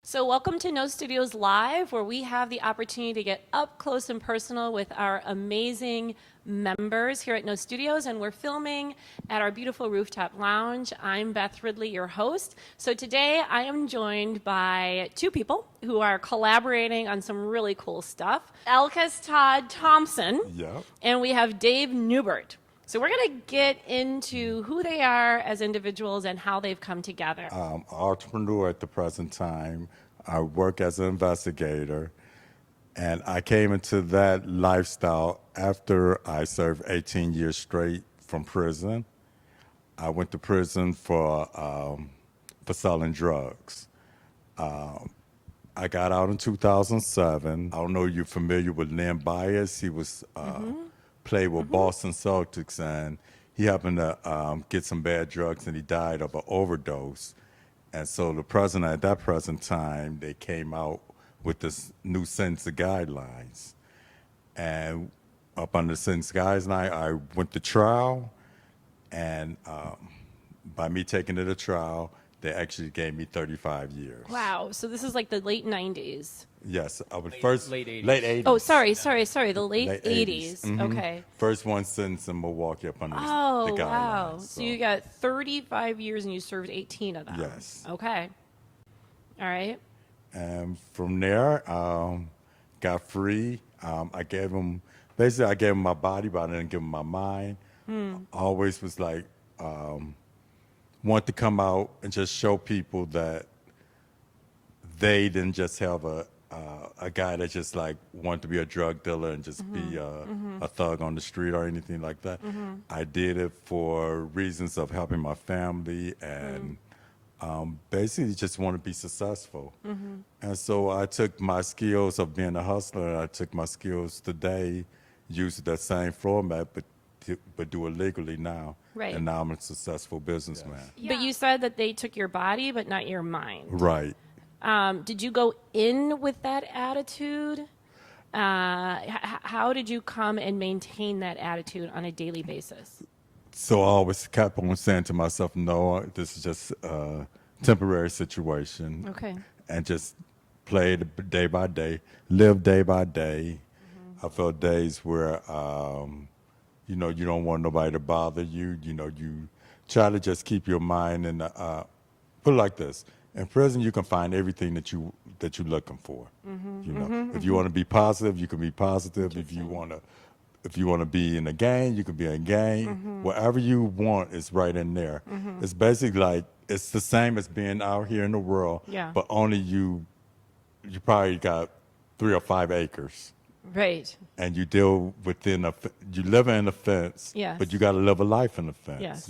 So welcome to No Studios Live, where we have the opportunity to get up close and personal with our amazing members here at No Studios, and we're filming at our beautiful rooftop lounge. I'm Beth Ridley, your host. So today I am joined by two people who are collaborating on some really cool stuff. Alcus Todd Thompson, Yep. and we have Dave Neubert. So we're going to get into who they are as individuals and how they've come together. Entrepreneur at the present time. I work as an investigator, and I came into that lifestyle after I served 18 years straight from prison. I went to prison for selling drugs. I got out in 2007. I don't know if you're familiar with Lynn Byers. He was played with Boston Celtics, and he happened to get some bad drugs, and he died of an overdose. And so the president at that present time, they came out with this new sentencing guidelines. And up under the sentencing guidelines, I went to trial, and by me taking it to trial, they actually gave me 35 years. Wow. So this is like the late 90s. Yes, I was Late 80s. Late 80s. Oh, sorry. The late Late 80s. 80s. Mhm. Okay. First one sentenced in Milwaukee up under the Oh, guidelines. wow. So you got 35 years and you served 18 of them. Yes. Okay. All right. And from there, got free. I gave him my body, but I didn't give him my mind. I always was like, want to come out and just show people that they didn't just have a guy that just like wanted to be a drug dealer and just be a thug on the street or anything like that. I did it for reasons of helping my family and basically just want to be successful. And so I took my skills of being a hustler, and I took my skills today, used that same format, but do it legally now. Right. And now I'm a successful businessman. But you said that they took your body, but not your mind. Right. Did you go in with that attitude? How did you come and maintain that attitude on a daily basis? So I always kept on saying to myself, no, this is just a temporary situation. Okay. And just play it day by day, live day by day. I felt days where, you don't want nobody to bother you. You try to just keep your mind in the, put it like this. In prison, you can find everything that you're looking for. If you want to be positive, you can be positive. If you want to be in a gang, you can be in a gang. Whatever you want is right in there. It's basically like it's the same as being out here in the world, but only you probably got 3 or 5 acres. Right. And you deal you live in a fence, Yes. but you got to live a life in the fence. Yes.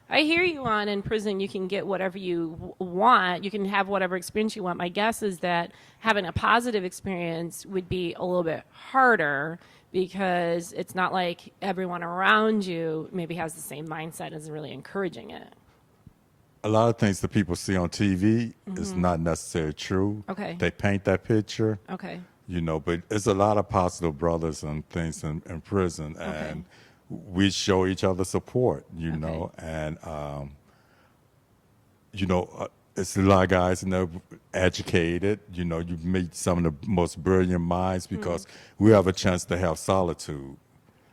I hear you on in prison you can get whatever you want. You can have whatever experience you want. My guess is that having a positive experience would be a little bit harder because it's not like everyone around you maybe has the same mindset and is really encouraging it. A lot of things that people see on TV is not necessarily true. Okay. They paint that picture. Okay. But it's a lot of positive brothers and things in prison, and we show each other support, know, and, it's a lot of guys, educated, you meet some of the most brilliant minds because we have a chance to have solitude.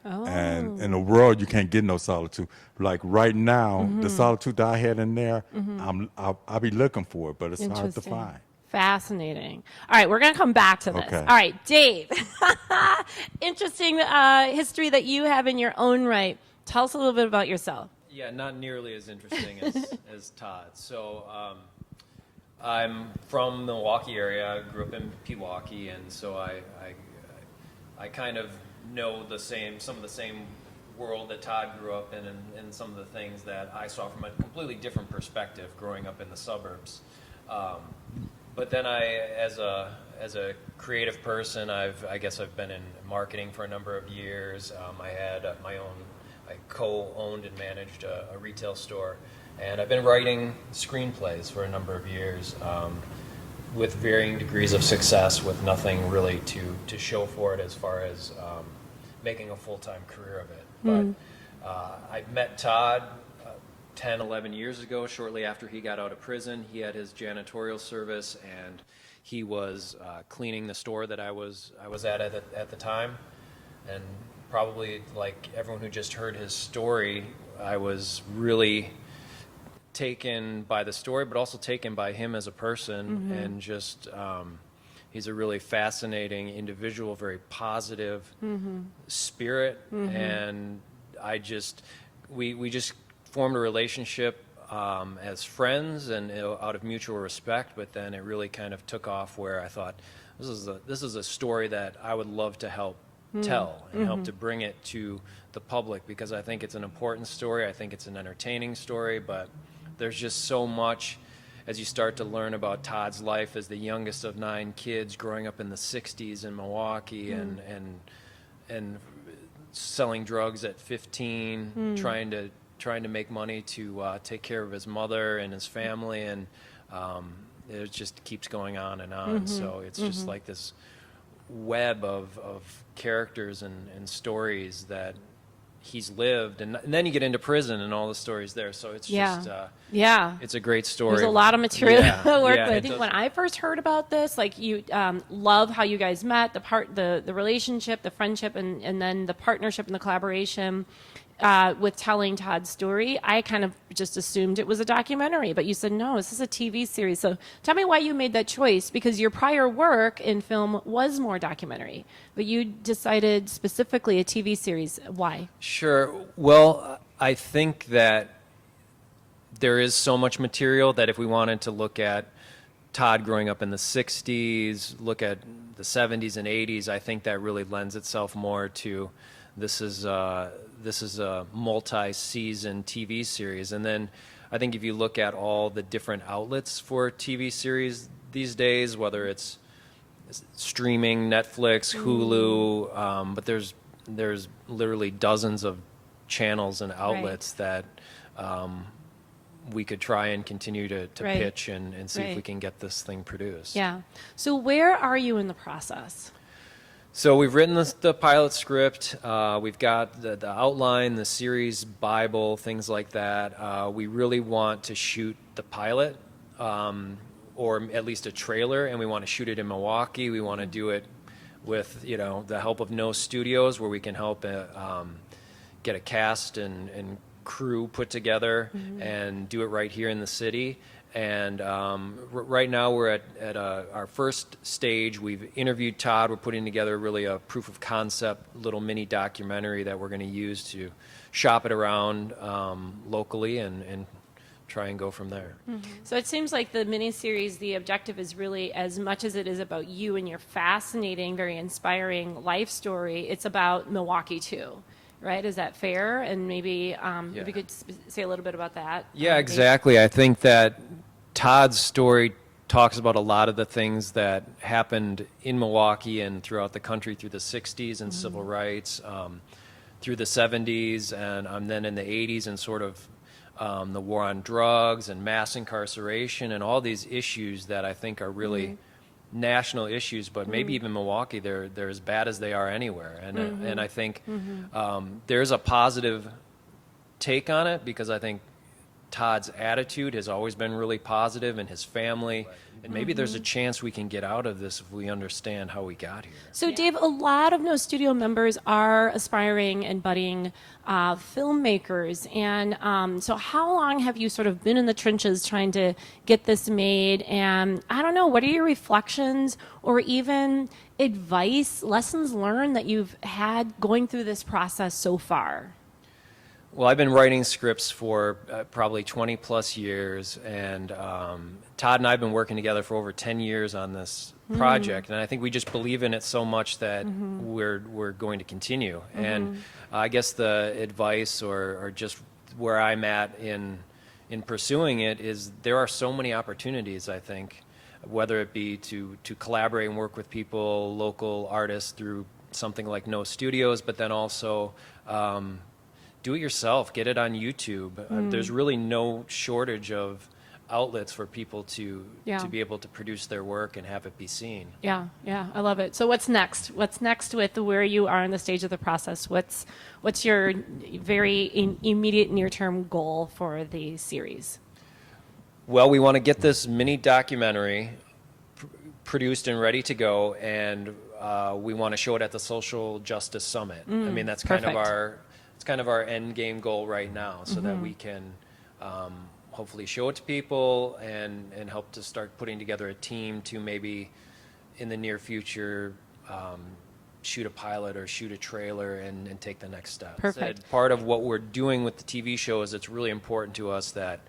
Oh. And in the world, you can't get no solitude. Like right now, the solitude that I had in there, I'll be looking for it, but it's hard to Interesting. find. Fascinating. All right, we're going to come back to this. Okay. All right, Dave. Interesting history that you have in your own right. Tell us a little bit about yourself. Yeah, not nearly as interesting as Todd. So I'm from the Milwaukee area. I grew up in Pewaukee, and so I kind of know some of the same world that Todd grew up in, and some of the things that I saw from a completely different perspective growing up in the suburbs. But then as a creative person, I guess I've been in marketing for a number of years. I had I co-owned and managed a retail store, and I've been writing screenplays for a number of years, with varying degrees of success, with nothing really to show for it as far as making a full-time career of it. But I met Todd 10, 11 years ago, shortly after he got out of prison. He had his janitorial service, and he was cleaning the store that I was at the time. And probably like everyone who just heard his story, I was really taken by the story, but also taken by him as a person, and just he's a really fascinating individual, very positive spirit, and we just formed a relationship as friends and out of mutual respect. But then it really kind of took off where I thought this is a story that I would love to help tell and help to bring it to the public, because I think it's an important story. I think it's an entertaining story, but there's just so much as you start to learn about Todd's life as the youngest of 9 kids growing up in the 60s in Milwaukee, and selling drugs at 15, trying to make money to take care of his mother and his family, and it just keeps going on and on. So it's just like this web of characters and stories that he's lived, and then you get into prison and all the stories there. So it's just it's a great story. There's a lot of material to work with. I think does. when I first heard about this, like, you love how you guys met, the relationship, the friendship, and then the partnership and the collaboration with telling Todd's story. I kind of just assumed it was a documentary, but you said no, this is a TV series. So tell me why you made that choice, because your prior work in film was more documentary, but you decided specifically a TV series. Why? Sure. Well, I think that there is so much material that if we wanted to look at Todd growing up in the 60s, look at the 70s and 80s, I think that really lends itself more to this is a multi-season TV series. And then I think if you look at all the different outlets for TV series these days, whether it's streaming, Netflix, Hulu, but there's literally dozens of channels and outlets that we could try and continue to pitch and see if we can get this thing produced. Yeah. So where are you in the process? So we've written the pilot script. We've got the outline, the series Bible, things like that. We really want to shoot the pilot, or at least a trailer, and we want to shoot it in Milwaukee. We want to do it with the help of No Studios, where we can help get a cast and crew put together and do it right here in the city. And right now we're at our first stage. We've interviewed Todd. We're putting together really a proof of concept little mini documentary that we're going to use to shop it around locally and try and go from there. So it seems like the miniseries, the objective is really, as much as it is about you and your fascinating, very inspiring life story, it's about Milwaukee too. Right? Is that fair? And maybe if you could say a little bit about that. Yeah, exactly. I think that Todd's story talks about a lot of the things that happened in Milwaukee and throughout the country through the 60s and civil rights, through the 70s, and then in the 80s, and sort of the war on drugs and mass incarceration and all these issues that I think are really national issues, but maybe even Milwaukee, they're as bad as they are anywhere. And I think there's a positive take on it, because I think Todd's attitude has always been really positive, and his family, and maybe there's a chance we can get out of this if we understand how we got here. So Dave, a lot of No Studio members are aspiring and budding filmmakers, and so how long have you sort of been in the trenches trying to get this made? And I don't know, what are your reflections or even advice, lessons learned that you've had going through this process so far? Well, I've been writing scripts for probably 20 plus years, and Todd and I have been working together for over 10 years on this project, and I think we just believe in it so much that we're going to continue. And I guess the advice, or just where I'm at in pursuing it, is there are so many opportunities, I think, whether it be to collaborate and work with people, local artists through something like No Studios, but then also do it yourself, get it on YouTube. There's really no shortage of outlets for people to Yeah. be able to produce their work and have it be seen. Yeah, yeah, I love it. So what's next? What's next with where you are in the stage of the process? What's your very immediate near-term goal for the series? Well, we want to get this mini documentary produced and ready to go, and we want to show it at the Social Justice Summit. I mean, that's kind of our end game goal right now, so that we can hopefully show it to people and help to start putting together a team to maybe in the near future shoot a pilot or shoot a trailer and take the next step. Perfect. Part of what we're doing with the TV show is it's really important to us that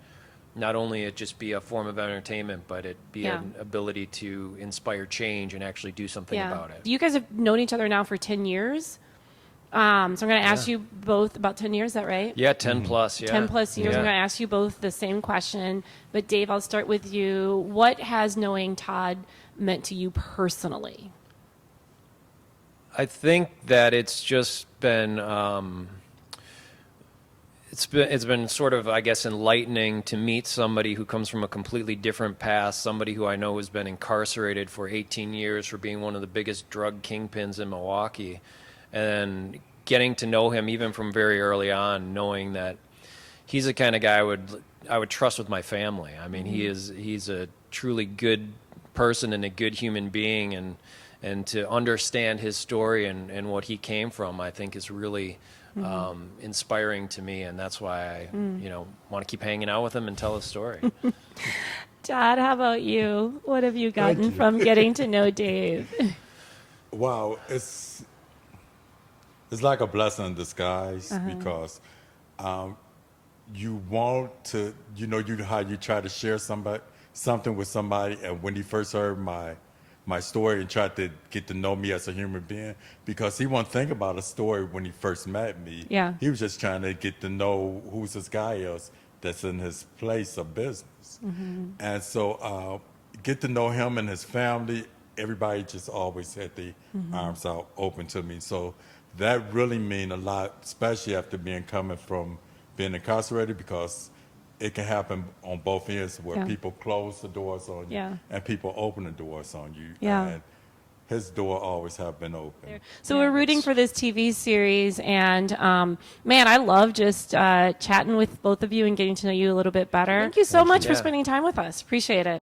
not only it just be a form of entertainment, but it be an ability to inspire change and actually do something about it. You guys have known each other now for 10 years. So I'm going to ask you both about 10 years, is that right? Yeah, 10 plus, yeah. 10 plus years. Yeah. I'm going to ask you both the same question. But Dave, I'll start with you. What has knowing Todd meant to you personally? I think that it's just been it's been sort of, I guess, enlightening to meet somebody who comes from a completely different past, somebody who I know has been incarcerated for 18 years for being one of the biggest drug kingpins in Milwaukee, and getting to know him even from very early on, knowing that he's the kind of guy I would trust with my family. I mean, he's a truly good person and a good human being, and to understand his story and what he came from, I think is really inspiring to me, and that's why I want to keep hanging out with him and tell his story. Todd, how about you? What have you gotten from getting to know Dave? Wow, it's like a blessing in disguise because you want to, how you try to share something with somebody, and when he first heard my story and tried to get to know me as a human being, because he wasn't thinking about a story when he first met me. Yeah. He was just trying to get to know who's this guy is that's in his place of business. And so get to know him and his family. Everybody just always had their arms out open to me. So that really mean a lot, especially after coming from being incarcerated, because it can happen on both ends where people close the doors on you and people open the doors on you. Yeah. And his door always have been open. So we're rooting for this TV series, and man, I love just chatting with both of you and getting to know you a little bit better. Thank you so much for spending time with us. Appreciate it.